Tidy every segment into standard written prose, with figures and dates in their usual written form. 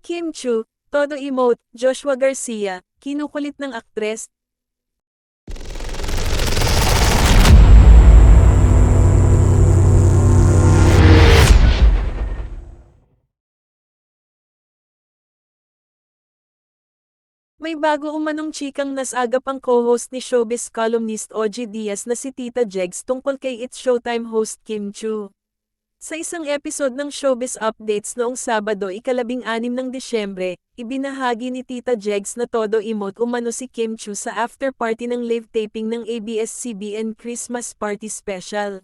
Kim Chu, todo emote, Joshua Garcia, kinukulit ng aktres. May bago umanong chikang nasagap ang co-host ni showbiz columnist OG Diaz na si Tita Jegs tungkol kay It's Showtime host Kim Chu. Sa isang episode ng Showbiz Updates noong Sabado, ika-16 ng Disyembre, ibinahagi ni Tita Jegs na todo emote umano si Kim Chu sa after-party ng live taping ng ABS-CBN Christmas Party Special.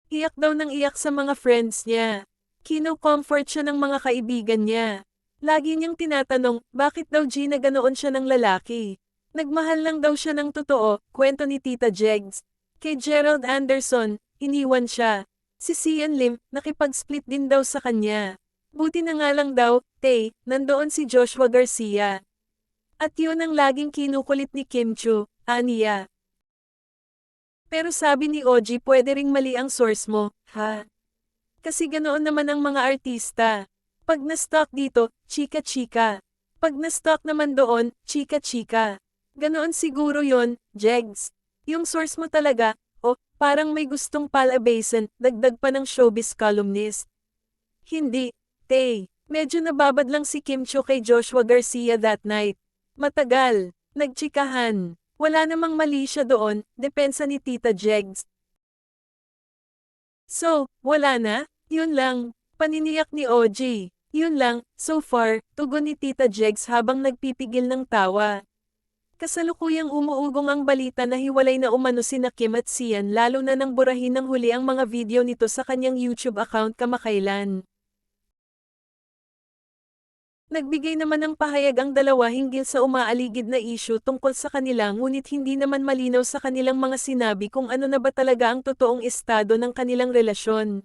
Iyak daw ng iyak sa mga friends niya. Kino-comfort siya ng mga kaibigan niya. Lagi niyang tinatanong, bakit daw Gina ganoon siya ng lalaki? Nagmahal lang daw siya ng totoo, kwento ni Tita Jegs. Kay Gerald Anderson, iniwan siya. Si Sian Lim, nakipag-split din daw sa kanya. Buti na nga lang daw, nandoon si Joshua Garcia. At yun ang laging kinukulit ni Kim Chu, aniya. Pero sabi ni OG, pwede ring mali ang source mo, ha? Kasi ganoon naman ang mga artista. Pag na-stuck dito, chika-chika. Pag na-stuck naman doon, chika-chika. Ganoon siguro yon, Jegs. Yung source mo talaga, parang may gustong palabasin, dagdag pa ng showbiz columnist. Hindi, medyo nababad lang si Kim Chu kay Joshua Garcia that night. Matagal, nagchikahan. Wala namang mali siya doon, depensa ni Tita Jegs. So, wala na? Yun lang. Paniniyak ni OG. Yun lang, so far, tugon ni Tita Jegs habang nagpipigil ng tawa. Kasalukuyang umuugong ang balita na hiwalay na umano sina Kim at Sian, lalo na nang burahin ng huli ang mga video nito sa kanyang YouTube account kamakailan. Nagbigay naman ng pahayag ang dalawa hinggil sa umaaligid na issue tungkol sa kanila, ngunit hindi naman malinaw sa kanilang mga sinabi kung ano na ba talaga ang totoong estado ng kanilang relasyon.